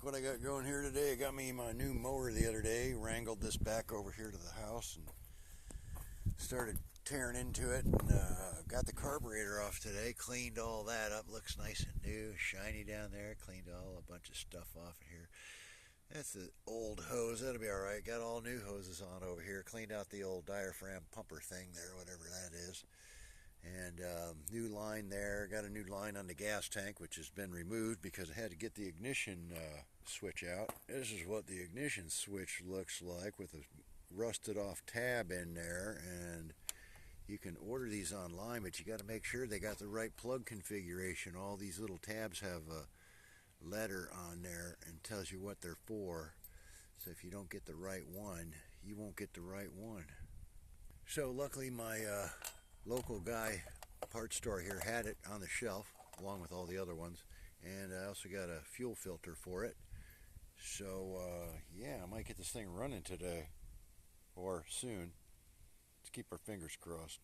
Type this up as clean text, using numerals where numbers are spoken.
look what I got going here today. I got me my new mower the other day, wrangled this back over here to the house and started tearing into it, and got the carburetor off today, cleaned all that up, looks nice and new, shiny down there, cleaned a bunch of stuff off of here. That's the old hose, that'll be alright. Got all new hoses on over here, cleaned out the old diaphragm pumper thing there, whatever that is. And new line there, got a new line on the gas tank, which has been removed because I had to get the ignition switch out. This is what the ignition switch looks like with a rusted off tab in there, and you can order these online, but you got to make sure they got the right plug configuration. All these little tabs have a letter on there and tells you what they're for, so if you don't get the right one, you won't get the right one. So luckily my local guy parts store here had it on the shelf along with all the other ones, and I also got a fuel filter for it. So yeah, I might get this thing running today or soon. Let's keep our fingers crossed.